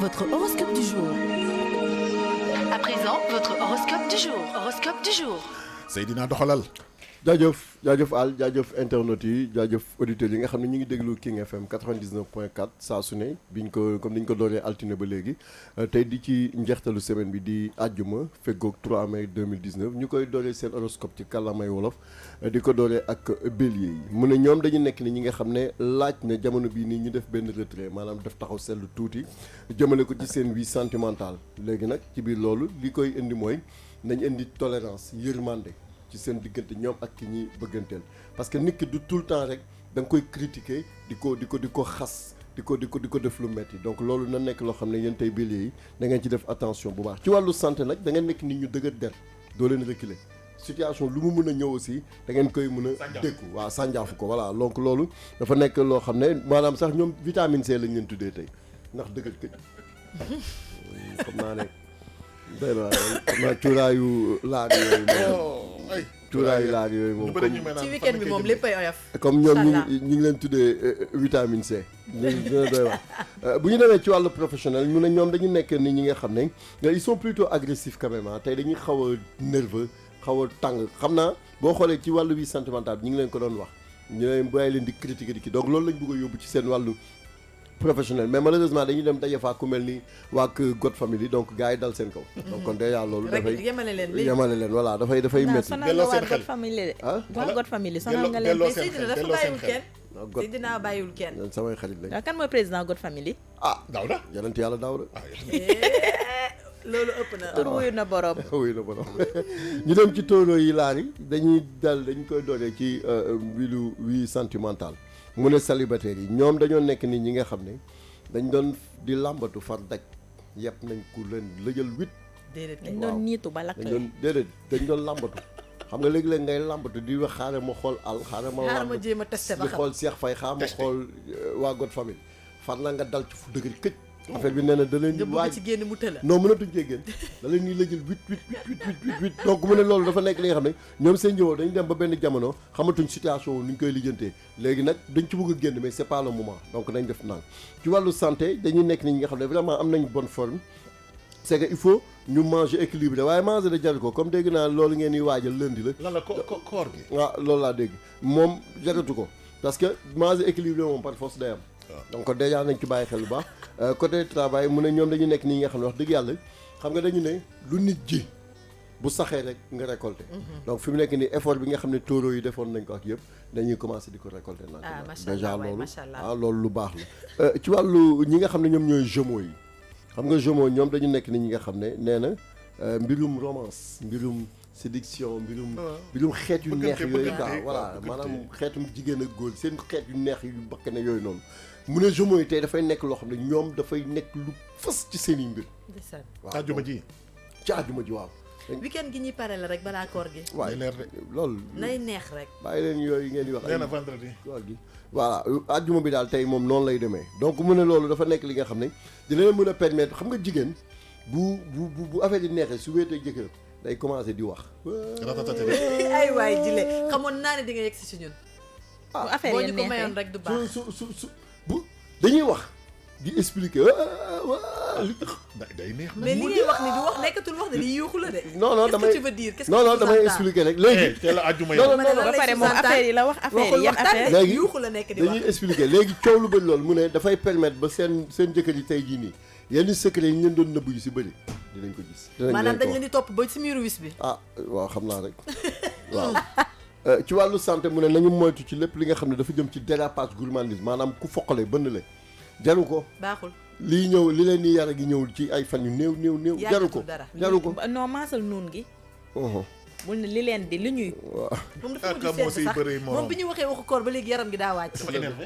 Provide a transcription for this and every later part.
votre horoscope du jour. À présent, votre horoscope du jour. Horoscope du jour. Seydina doxalal. jaajëf Al jaajëf internautes yi jaajëf auditeurs yi nga xam ne ñu ngi déglu King FM 99.4 saa su ne biñ ko comme ni ñu ko dooree altine ba léegi tey di ci njeextalu semaine bi di àjjuma feggoog 3 mai 2019 ñu koy dooree seen horoscope ci kàllaamay wolof di ko dooree ak bélier yi mu ne ñoom dañu nekk ni ñi nga xam ne laaj na jamono bii nii ñu def benn retrait maanaam def taxaw seetlu tuuti jëmale ko ci seen vie sentimentale léegi nag ci biir loolu li koy indi mooy nañ indi tolérance yërmande ci seen diggante ñoom ak ki ñuy bëgganteel parce que nit ki du tout le temps rek da nga koy critiquer di ko xas di ko def lu metti donc loolu na nekk loo xam ne yéen tey bélier yi da ngeen ci def attention bu baax ci wàllu santé nag da ngeen nekk nit ñu dëgër der doo leen reculer situation lu mu mën a ñëw aussi da ngeen koy mën a dékku waaw sànjaafu ko voilà donc loolu dafa nekk loo xam ne maanaam sax ñoom vitamine C lañ leen tuddee tey ndax dëgër këj xam naa ne day la xam naa cuuraayu laaj yooyu moom cuuraayu laaj yooyu moom ci weekend bi moom léppay oyof comme ñoom ñu ngi leen tuddee vitamine C dina doy wax bu ñu demee ci wàllu professionnel mu ne ñoom dañu nekk ni ñi nga xam ne ils sont plutôt agressifs quand même tey dañuy xaw a nerveux xaw a tàng xam naa boo xoolee ci wàllu vie sentimentale bi ñu ngi leen ko doon wax ñu leen bàyyi leen di critiquer di ki donc loolu lañ bëgg a yóbbu ci seen wàllu professionnel mais malheureusement dañuy dem daje faa ku mel ni waa God Family donc gars yi dal seen kaw. donc kon déjà loolu dafay yemale leen voilà dafay métti. delloo seen xel waa God Family sonal nga leen. mais Seydina dafa bàyyiwul kenn. Seydina bàyyiwul kenn. samay xarit lañ. kan mooy président God Family. Daouda. yonent yàlla Daouda. loolu ëpp na. tur wuyu na borom. wuyu na borom ñu dem ci tóoro yi laari dañ koy dooree ci mbiru vie sentimentale. mu ne célibataire yi ñoom dañoo nekk ni ñi nga xam ne dañ doon di làmbatu far daj yëpp nañ ku leen lëjal 8. déedéet dañ doon niitu ba lakk dañ doon làmbatu xam nga léegi-léeg ngay làmbatu di wax xaaral ma xool al xaaral ma jéem a testé ba di xool Cheikh Faye xaaral ma xool waa God Family far na nga dal ci fu dëgër këj affaire bi nee na da leen di waaj ci génn mu tëla non mënatuñ cee génn da leen di lëjal 8 donc mu ne loolu dafa nekk li nga xam ne ñoom seen njëwoo dañu dem ba benn jamono xamatuñ situation wu nu ñu koy lijjantee léegi nag dañ ci bëgg a génn mais c'est pas le moment donc nañ def nang ci wàllu santé dañuy nekk ni ñi nga xam ne vraiment am nañ bonne forme c'est que il faut ñu manger équilibré waaye manger da jar ko comme dégg naa loolu ngeen di waajal lundi la lan la koor gi waaw loolu laa dégg moom jaratu ko parce que manger équilibré moom par force day am donc déjà nañ ci bàyyi xel bu baax côté travail mu ne ñoom dañu nekk nii nga xam ne wax dëgg yàlla xam nga dañu ne lu nit ji bu saxee rek nga récolter donc fi mu nekk nii effort bi nga xam ne taureaux yi defoon nañ ko ak yëpp dañuy commencer di ko récolter nag déjà loolu loolu lu baax la ci wàllu ñi nga xam ne ñoom ñooy Gémeaux yi xam nga Gémeaux ñoom dañu nekk ni ñi nga xam ne nee na mbirum romance mbirum séduction mbirum xeet yu neex yooyu quoi voilà maanaam xeetum jigéen ak góor seen xeet yu neex yu bakkane yooyu noonu mu ne Gémeaux yi tey dafay nekk loo xam ne ñoom dafay nekk lu fës ci seen i mbir waaw àjjuma ji ci àjjuma ji waaw weekend gi ñuy pare la rek balaa koor gi waaw leer de loolu nay neex rek bàyyi leen yooyu ngeen di wax nee na vendredi koor gi voilà àjjuma bi daal tey moom noonu lay demee donc mu ne loolu dafa nekk li nga xam ne dina leen mën a permettre xam nga jigéen bu affaire yi neexee su wéetee jëkkër day commencé di wax ay waay jile xamoon naa ne di nga yegg si ñun affaire boo yi ñu ko mayoon rek du baax su bu dañuy wax di expliquer day neex mais li ngay wax ni du wax nekkatul wax de li yuuxu la de non damay qu'est-ce que tu veux dire qu'est-ce que damay expliquer rek léegi teel a àjjuma non ba pare moom affaire yi la wax affaire yi yan affaire léegi yuuxu la nekk di wax dañuy expliquer léegi coow lu bëri loolu mu ne dafay permettre ba seen jëkkër yi tey jii nii yenn secret yi ñu leen doon nëbbu yu si bëri dinañ ko gis maanaam dañ leen di topp ba ci miiru wis bi waaw xam naa rek waaw ci wàllu santé mu ne nañu moytu ci lépp li nga xam ne dafa jëm ci dérapage gourmandise maanaam ku foqale bënn la jaru ko baaxul lii ñëw li leen ni yara gi ñëwul ci ay fan yu néew jaru ko non maasal nuun gi bul ne li leen di li ñuy waaw moom dafa mujj sedd sax moom bi ñu waxee waxu koor ba léegi yaram gi daa wàcc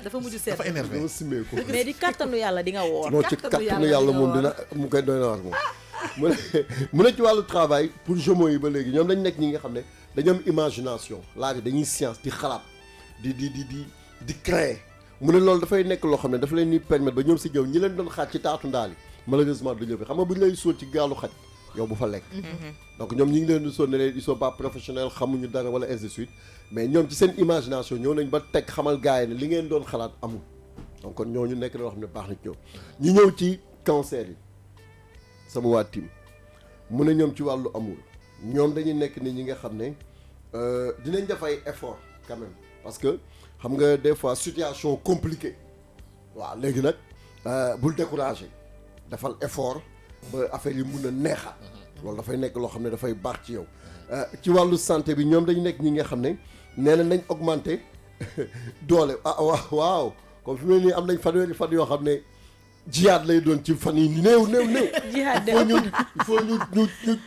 dafa mujj sedd dafa énervé dama simee ko mais di kattanu yàlla di nga woor non ci kattanu yàlla moom dina mu koy doy na war moom mu ne ci wàllu travail pour Gémeaux yi ba léegi ñoom dañ nekk ñi nga xam ne dañu am imagination laaj dañuy science di xalaat di créer mu ne loolu dafay nekk loo xam ne dafa leen di permettre ba ñoom si jëw ñi leen doon xaaj ci taatu ndaal yi malheureusement du ñëw fi xam nga bu ñu lay sóot ci gaalu xaj yow bu fa lekk donc ñoom ñi ngi leen di sóot ne leen ils sont pas professionnels xamuñu dara wala ainsi de suite mais ñoom ci seen imagination ñëw nañ ba teg xamal gars yi ne li ngeen doon xalaat amul donc kon ñooñu nekk na loo xam ne baax na ci ñoom ñu ñëw ci cancer yi sama waa team mu ne ñoom ci wàllu amour ñoom dañuy nekk ni ñi nga xam ne dinañ def ay effort quand même parce que xam nga des fois situation compliquée waaw léegi nag bul décourager defal effort ba affaire yi mun a neexaat loolu dafay nekk loo xam ne dafay baax ci yow ci wàllu santé bi ñoom dañu nekk ñi nga xam ne nee nañ augmenter doole waaw comme fi mu ne nii am nañ fanweeri fan yoo xam ne jihaad lay doon ci fan yi néew jihaad de il faut ñu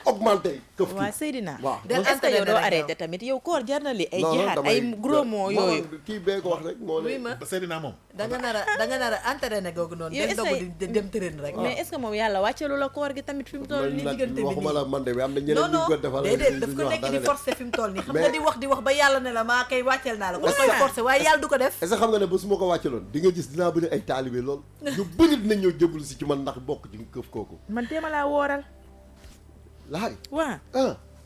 augmenter këf waaw Seydina waaw est-ce que yow doo arrêté tamit yow koor jar na li ay jihaad ay gros mots yooyu kii bee ko wax rek moo ne Seydina moom da nga nar a entraîné googu noonu dem dogu di dem tërën rek mais est-ce que moom yàlla wàcceelu la koor gi tamit fi mu toll nii diggante bi waxuma la man de am na ñeneen ñu ko defal déedéet daf ko nekk di forcé fi mu toll nii xam nga di wax ba yàlla ne la maa koy wàcceel naa la ko koy forcé waaye yàlla du ko def est-ce que xam nga ne ba su ma ko wàcceloon di nga gis dinaa bëri ay taalibe lool ñu bëri dinañ ñëw jëblu si ci man ndax bokk ci këf kooku man téema laa wooral laari waaw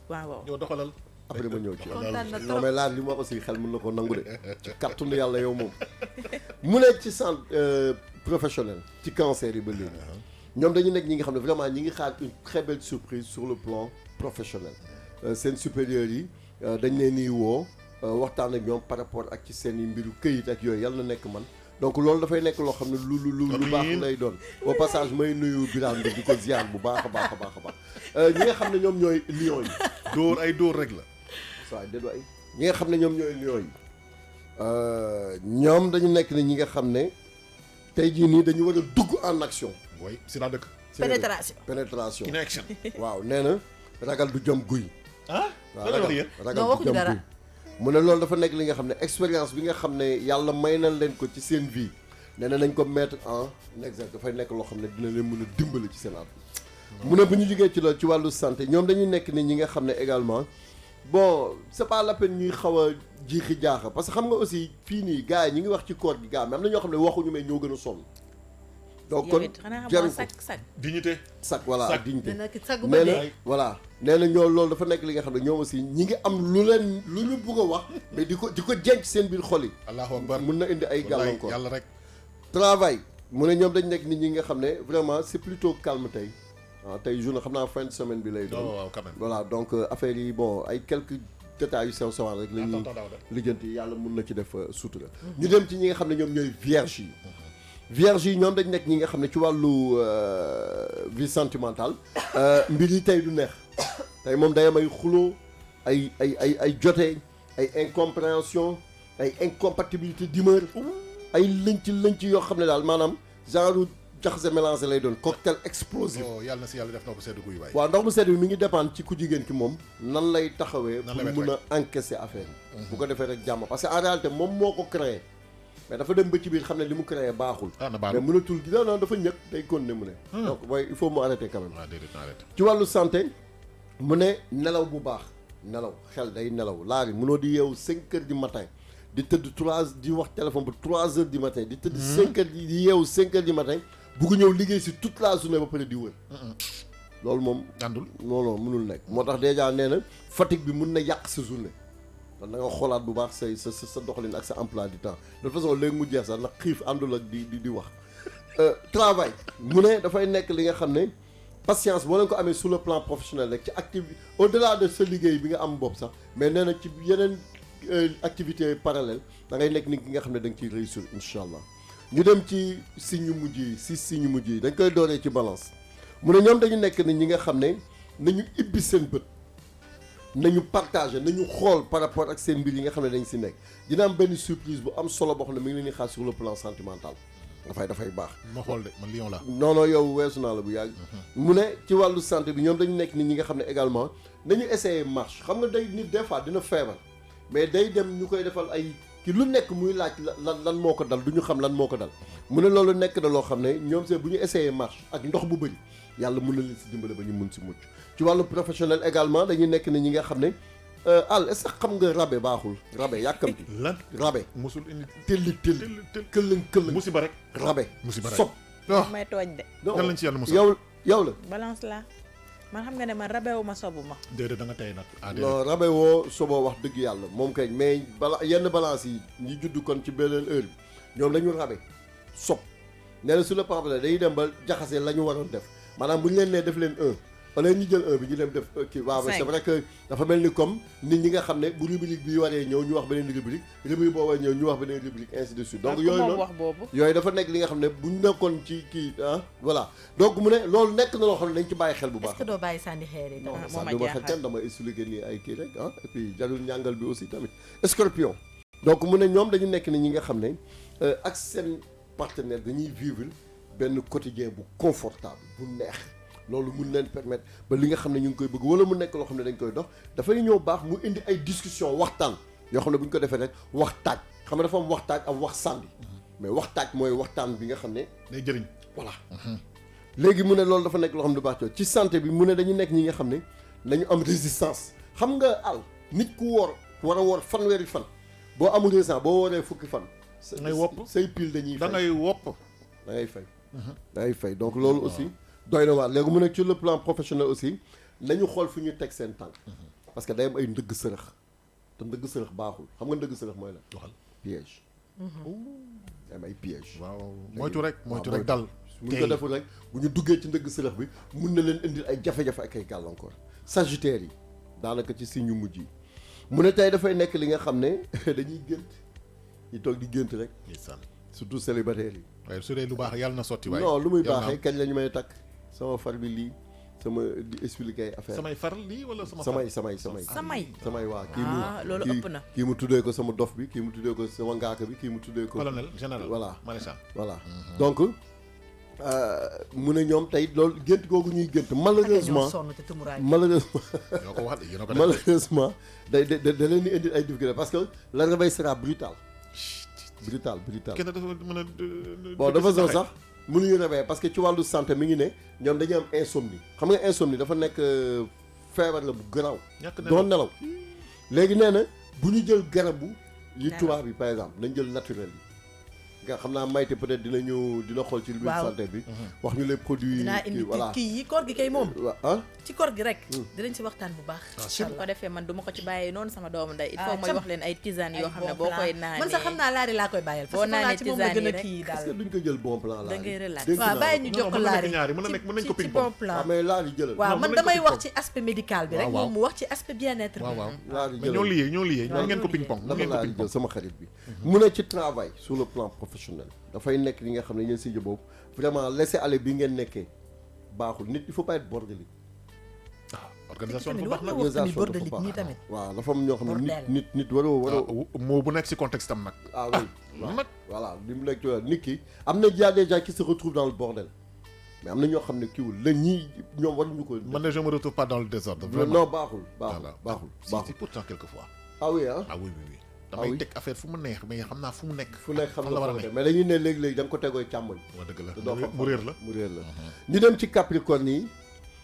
waaw ñoo doxalal après ma ñëw ci kontaan na non trop mais laar li ma aussi xel mën na ko nangu de ci kàttanu yàlla yow moom mu ne ci centre professionnel ci cancer yi ba léegi ñoom dañu nekk ñi nga xam ne vraiment ñi ngi xaar une très belle surprise sur le plan professionnel seen supérieurs yi dañ leen di woo waxtaan ak ñoom par rapport ak ci seen i mbiru këyit ak yooyu yàlla na nekk man donc loolu dafay nekk loo xam ne lu baax lay doon au passage may nuyu Birame bi di ko ziar bu baax a baax a baax a baax ñi nga xam ne ñoom ñooy lions yi dóor rek la waaw déedéet waay ñi nga xam ne ñoom ñooy lions yi ñoom dañu nekk ne ñi nga xam ne tey jii nii dañu war a dugg en action. oui si la dëkk. pénétration in action. waaw nee na ragal du jom guy. waaw ragal du jom guy. mu ne loolu dafa nekk li nga xam ne expérience bi nga xam ne yàlla may na leen ko ci seen vie nee na nañ ko mettre en exergue dafay nekk loo xam ne dina leen mën a dimbali ci seen àdduna. mu ne bu ñu jógee ci loolu ci wàllu santé ñoom dañuy nekk ni ñi nga xam ne également bon c'est pas la peine ñuy xaw a jiixi jaaxa parce que xam nga aussi fii nii gars yi ñi ngi wax ci koor gi gars mais am na ñoo xam ne waxuñu mais ñoo gën a sonn. donc kon jaru ko dignité sac voilà ak dignité nee na voilà nee na ñoo loolu dafa nekk li nga xam ne ñoom aussi ñi ngi am lu leen lu ñu bugg a wax mais di ko jenc seen biir xol yi. allahu akbar mun na indi ay gàllankoor yàlla rek. travail mu ne ñoom dañ nekk nit ñi nga xam ne vraiment c'est plutôt calme tey waaw tey journée xam naa fin de semaine bi lay doon. waaw quand même voilà donc affaire yi bon ay quelques détails yu sew sewaan rek la ñuy lijjanti yàlla mun na ci def sutura. ñu dem ci ñi nga xam ne ñoom ñooy vierge yi. vierge yi ñoom dañ nekk ñi nga xam ne ci wàllu vie sentimentale mbir yi tey du neex tey moom day am ay xuloo ay jote ay incompréhension ay incompatibilité d'humeur ay lënc yoo xam ne daal maanaam genre jaxase mélangé lay doon cocktail explosif. yàlla na si yàlla def ndox bu sedd guy waay. waaw ndox bu sedd bi mi ngi dépendre ci ku jigéen ki moom nan lay taxawee pour mun a encaisser affaire yi bu ko defee rek jàmm parce que en réalité moom moo ko créé mais dafa dem ba ci biir xam ne li mu créé baaxul mais mënatul gi non dafa ñëkk day continuer mu ne donc mooy il faut mu arrêter quand même ci wàllu santé mu ne nelaw bu baax nelaw xel day nelaw laari mënoo di yeewu 5 heures du matin di tëdd 3 di wax téléphone ba 3 heures du matin di tëdd 5 heures di yeewu 5 heures du matin bugg ñëw liggéey si toute la journée ba pare di wër loolu moom àndul non mënul nekk moo tax déjà nee na fatigue bi mun na yàq sa journée da nga xoolaat bu baax say sa doxalin ak sa emploi du temps de toute façon léegi mu jeex sax ndax xiif àndul ak di wax travail mu ne dafay nekk li nga xam ne patience boo leen ko amee sur le plan professionnel rek ci activité au delà de sa liggéey bi nga am bopp sax mais nee na ci yeneen activité parallèle da ngay nekk nit ki nga xam ne da nga ciy réussir incha allah ñu dem ci signe mujj yi signe mujj yi dañ koy dooree ci balance mu ne ñoom dañu nekk ni ñi nga xam ne nañu ibbi seen bët nañu partager nañu xool par rapport ak seen mbir yi nga xam ne dañ si nekk dina am benn surprise bu am solo boo xam ne mi ngi leen di xaar sur le plan sentimental dafay baax. ma xool de man lion la. non yow weesu naa la bu yàgg. mu ne ci wàllu santé bi ñoom dañu nekk nit ñi nga xam ne également nañu essayer marche xam nga day nit des fois dina feebar mais day dem ñu koy defal ay ki lu nekk muy laaj lan moo ko dal du ñu xam lan moo ko dal mu ne loolu nekk na loo xam ne ñoom c'est bu ñu essayer marche ak ndox bu bëri yàlla mun na leen si dimbale ba ñu mun si mucc ci wàllu professionnel également dañuy nekk ne ñi nga xam ne est-ce que xam nga rabe baaxul rabe yàkkamti lan rabe musul indi telli këllëng musiba rek rabe musiba rek sob may tooñ de kan lañ ci yàlla musul yow la balance la man xam nga ne man rabewu ma sobu ma déedéet da nga tey nag non rabe woo soboo wax dëgg yàlla moom kay mais yenn balance yi ñi judd kon ci beneen heure bi ñoom dañu rabe sob nee na sur le plan dañuy dem ba jaxase la ñu waroon def maanaam bu ñu leen nee def leen 1 wala ñu jël 1 bi ñu dem def kii waaw c'est vrai que dafa mel ni comme nit ñi nga xam ne bu rubrique bi waree ñëw ñu wax beneen rubrique boo waree ñëw ñu wax beneen rubrique ainsi de suite donc yooyu noonu wax boobu yooyu dafa nekk li nga xam ne bu ñu nekkoon ci kii voilà donc mu ne loolu nekk na loo xam ne dañ ci bàyyi xel bu baax. est-ce que doo bàyyi sànni xeer yi. non sànni ma xel kenn dama expliqué nii ay kii rek et puis jarul ñàngal bi aussi tamit Scorpion donc mu ne ñoom dañu nekk ni ñi nga xam ne ak seen partenaire dañuy vivre benn quotidien bu confortable bu neex loolu mun leen permettre ba li nga xam ne ñu ngi koy bëgg wala mu nekk loo xam ne dañ koy dox dafay ñëw baax mu indi ay discussion waxtaan yoo xam ne bu ñu ko defee rek waxtaaj xam nga dafa am waxtaaj am wax sànni mais waxtaaj mooy waxtaan bi nga xam ne day jëriñ voilà léegi mu ne loolu dafa nekk loo xam ne baax ci santé bi mu ne dañu nekk ñi nga xam ne nañu am résistance xam nga nit ku war a woor fanweeri fan boo amul résistance boo wooree fukki fan da ngay wopp say pile dañuy fay da ngay wopp da ngay fay da ngay fay donc loolu aussi doy na waar léegi mu nekk sur le plan professionnel aussi nañu xool fu ñu teg seen tànk parce que day am ay ndëgg sërëx te ndëgg sërëx baaxul xam nga ndëgg sërëx mooy la waxal piège day am ay piège waaw moytu rek dal bu ñu ko deful rek bu ñu duggee ci ndëgg sërëx bi mun na leen indil ay jafe-jafe ak ay gàllankoor sagittaire yi daanaka ci signe yu mujj yi mu ne tey dafay nekk li nga xam ne dañuy gént ñu toog di gént rek surtout célibataires yi waaye su dee lu baax yàlla na sotti waaye non lu muy baaxee kañ la ñu may takk sama far bi lii sama di expliquer ay affaire samay far lii wala samay waa loolu ëpp na kii mu tuddee ko sama dof bi kii mu tuddee ko sama ngaaka bi kii mu tuddee ko colonel général voilà maréchal voilà donc mu ne ñoom tey loolu gént googu ñuy gént malheureusement malheureusement da leen di indil ay difficultés parce que le réveil sera brutal kenn dafa mën a bon de façon sax mënuñu réveiller parce que ci wàllu santé mi ngi ne ñoom dañuy am insomnie xam nga insomnie dafa nekk feebar la bu garaaw doon nelaw léegi nee na bu ñu jël garabu yi tubaab bi par exemple nañ jël naturel yi nga xam naa Mayte peut-être dina xool ci biir santé bi wax ñu les produits dinaa indi kii yi koor gi kay moom ci koor gi rek dinañ si waxtaan bu baax su ko defee man du ma ko ci bàyyee noonu sama doomu ndey il faut mooy wax leen ay tisane yoo xam ne boo koy naanee man sax xam naa laari laa koy bàyyal boo naanee tisane yi rek est-ce que duñ ko jël bon plan da ngay relax waaw bàyyi ñu jox ko laari ci bon plan mais laari jëlal waaw man damay wax ci aspect médical bi rek moom mu wax ci aspect bien-être bi laari mais ñoo lié ngeen ko ping pong dafa laari jël sama xarit bi mu ne ci travail sur le plan professionnel dafay nekk li nga xam ne yéen si boobu vraiment laisser aller bi ngeen nekkee baaxul nit il faut pas être bordélique. organisation bu baax nag organisation dafa baax waaw dafa am ñoo xam ne nit waroo moo bu nekk ci contexte am nag. oui nag voilà li mu nekk nit ki am na des gens qui se retrouvent dans le bordel mais am na ñoo xam ne kiiwul la ñii ñoom waruñu ko. man ne je me retrouve pas dans le désordre. vraiment non baaxul. si pourtant quelquefois. oui damay teg affaire fu mu neex mais xam naa fu mu nekk. fu nekk xam nga mais dañuy ne léegi-léegi da nga ko tegooy càmmoñ. waaw dëgg la mu réer la ñu dem ci Capricorne yi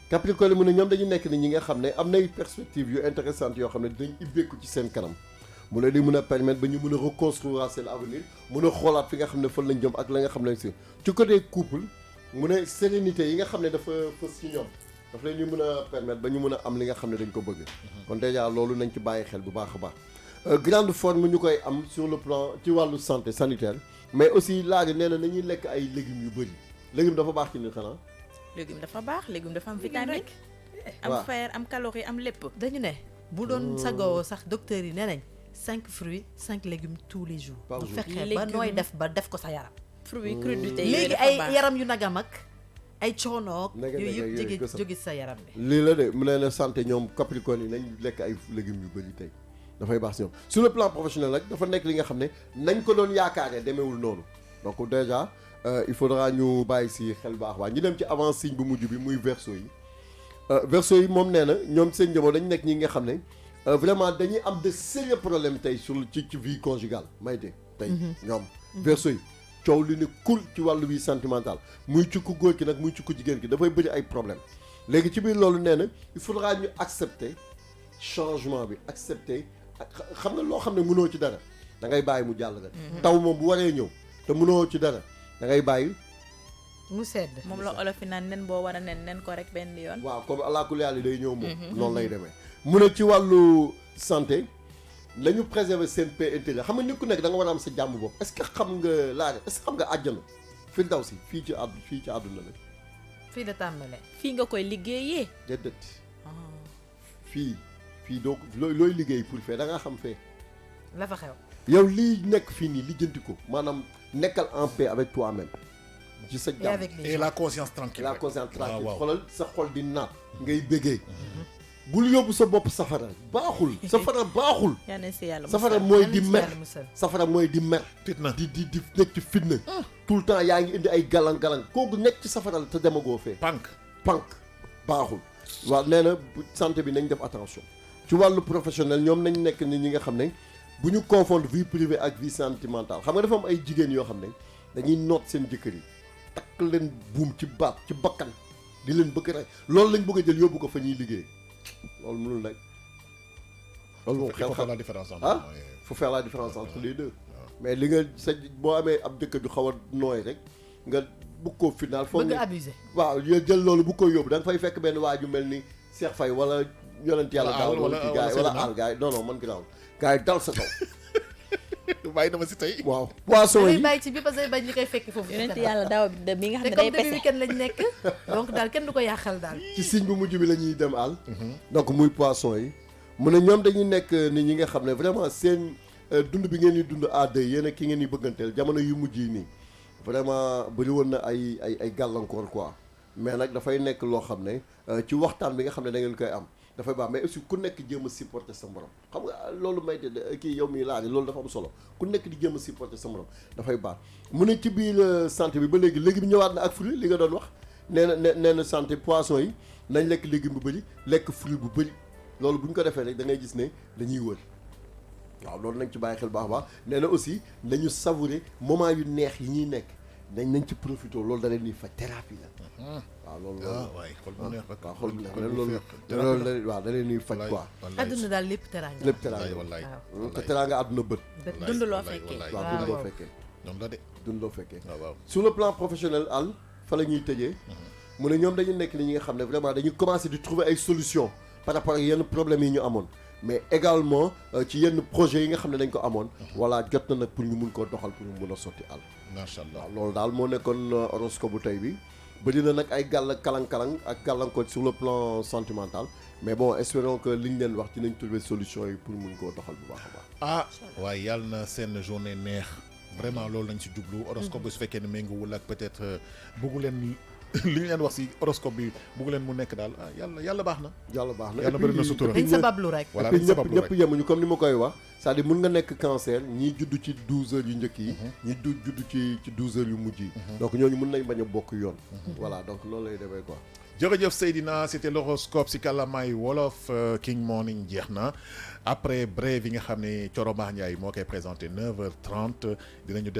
Capricorne yi mu ne ñoom dañu nekk ni ñi nga xam ne am nay perspectives yu intéressantes yoo xam ne dañ ibbeeku ci seen kanam mu leen di mën a permettre ba ñu mën a reconstruire seen avenir mën a xoolaat fi nga xam ne fan lañ jëm ak la nga xam ne si ci côté couple mu ne sérénité yi nga xam ne dafa fës ci ñoom daf leen ñu mën a permettre ba ñu mën a am li nga xam ne dañ ko bëgg kon déjà loolu nañ ci bàyyi xel bu baax a baax grande forme ñu koy am sur le plan ci wàllu santé sanitaire mais aussi laaj nee na nañuy lekk ay légumes yu bëri légume dafa baax ci nit xanaa. légume dafa baax légume dafa am vitamine am fer am calorie am lépp. dañu ne bu doon sagoo sax docteur yi nee nañ 5 fruits 5 légumes tous les jours. par jour fexe ba nooy def ba def ko sa yaram. fruits crudité léegi ay yaram yu nagam ak ay coonoog. yooyu yëpp jóge sa yaram bi. lii la de mu ne la santé ñoom Capricorne yi nañ lekk ay légumes yu bëri tey. dafay baax si ñoom sur le plan professionnel nag dafa nekk li nga xam ne nañ ko doon yaakaaree demeewul noonu donc déjà il faudra ñu bàyyi si xel baax waa ñu dem ci avant signe bu mujj bi muy verseau yi verseau yi moom nee na ñoom seen njaboot dañu nekk ñi nga xam ne vraiment dañuy am de sérieux problèmes tey sur ci vie conjugale Mayte tey ñoom verseau yi coow li ne kul ci wàllu vie sentimentale muy ci ku góor ki nag muy ci ku jigéen ki dafay bëri ay problèmes léegi ci biir loolu nee na il faudra ñu accepter changement bi accepter xam nga loo xam ne mënoo ci dara da ngay bàyyi mu jàll rek taw moom bu waree ñëw te mënoo ci dara da ngay bàyyi mu sedd moom la olof yi naan nen boo war a nen ko rek benn yoon waaw comme àlakul yàlla day ñëw moom noonu lay demee mu ne ci wàllu santé la ñu préserver seen paix intérieure xam nga nit ku nekk da nga war a am sa jàmm bopp est-ce que xam nga laaj est-ce que xam nga àjjana Firdawsi fii ci àdduna la fii la tàmbalee. fii nga koy liggéeyee. déedéet fii donc looy liggéey pour fee da ngaa xam fee. la fa xew. yow lii nekk fii nii lijjanti ko maanaam nekkal en paix avec toi-même. ci sa et jàmm avec les et gens. la conscience tranquille. la conscience tranquille waaw. xoolal sa xol di naat ngay bëggee. bul yóbbu sa bopp safara baaxul. safara baaxul. yaa ne si yàlla safara musal. mooy Yal di na ci mer yàlla musal. safara mooy di mer. fitna. di nekk ci fitna. tout le temps yaa ngi indi ay galang-galang kooku nekk ci safara la te demagoo fee. pànk. baaxul. waaw nee na santé bi nañ def attention. ci wàllu professionnel ñoom nañ nekk ni ñi nga xam ne bu ñu confondre vie privée ak vie sentimentale xam nga dafa am ay jigéen yoo xam ne dañuy noot seen jëkkër yi takk leen buum ci baat ci bakkan di leen bëgg rek loolu lañ bëgg a jël yóbbu ko fa ñuy liggéey loolu mënul nekk. loolu moom il faut xel faire la différence entre ah faut faire la différence entre les deux. mais li nga sa boo amee ab jëkkër ju xaw a nooy rek nga bëgg koo final. foog bëgg nga abusé. waaw jël loolu bu ko yóbbu da nga fay fekk benn waa ju mel ni Cheikh Faye wala yonent yàlla daaw wala ci gars yi wala aal gars yi non man garaawul gars yi dal sa kaw. bàyyi dama si tey. waaw poisson da yi bàyyi ci bi parce que bañ li koy fekk foofu. yonent yàlla daaw bi nga xam te ne comme day début pese. week-end lañ nekk donc daal kenn du ko yàqal daal. ci signe bu mujj bi la ñuy dem àll. donc muy poisson yi. mu ne ñoom dañuy nekk nit ñi nga xam ne vraiment seen dund bi ngeen di dund à deux yéen a ki ngeen di bëgganteel jamono yu mujj yi nii vraiment bëri woon na ay gàllankoor quoi mais nag dafay nekk loo xam ne ci waxtaan bi nga xam ne da ngeen koy am dafay baax mais aussi ku nekk jéem a supporter sa morom xam nga loolu may de kii yow mi laaj loolu dafa am solo ku nekk di jéem a supporter sa morom dafay baax mu ne ci biir santé bi ba léegi bi ñëwaat na ak fruit li nga doon wax nee na santé poisson yi nañ lekk légume bu bëri lekk fruit bu bëri loolu bu ñu ko defee rek da ngay gis ne dañuy wër waaw loolu nañ ci bàyyi xel baax a baax nee na aussi nañu savourer moment yu neex yi ñuy nekk nañ ci profité loolu da leen di faj thérapie la waaw loolu waay xol bu neex rek. waaw xol bu neex loolu waaw da leen di faj quoi adduna daal lépp teraanga. lépp teraanga wallaay te teraanga àdduna bët dund loo fekkee. waaw dund loo fekkee ñoom la de. dund loo fekkee waaw. sur le plan professionnel al fa la ñuy tëjee mu ne ñoom dañu nekk ni ñi nga xam ne vraiment dañu commencé di trouver ay solutions par rapport ak yenn problèmes yi ñu amoon mais également ci yenn projets yi nga xam ne dañ ko amoon voilà jot na nag pour ñu mun koo doxal pour ñu mun a sotti àll macha allah. waaw loolu daal moo nekkoon horoscope bu tey bi bëri na nag ay kalang-kalang ak gàllankoor sur le plan sentimental mais bon espérons que liñ leen wax dinañ trouver solution yi pour mun koo doxal bu baax a baax waaye yàlla na seen journée neex vraiment loolu lañ si jublu horoscope bi su fekkee ne méngoowul ak peut-être bëggu leen li ñu leen wax si horoscope bi bëgg leen mu nekk daal yàlla baax na. yàlla baax na yàlla bëri na sutura. dañ sabablu rek. voilà et puis dañ sabablu rek ñëpp yemuñu comme ni ma koy wax c'est-à-dire mun nga nekk cancer ñii judd ci 12 heures yu njëkk yi. ñi judd ci 12 heures yu mujj yi. donc ñooñu mun nañ bañ a bokk yoon. voilà donc loolu lay demee quoi. jërëjëf Seydina c'était l'horoscope si kàllaamay wolof King Morning jeex na après brève yi nga xam ne Thioro Mar Ndiaye moo koy présenté 9h30 dinañu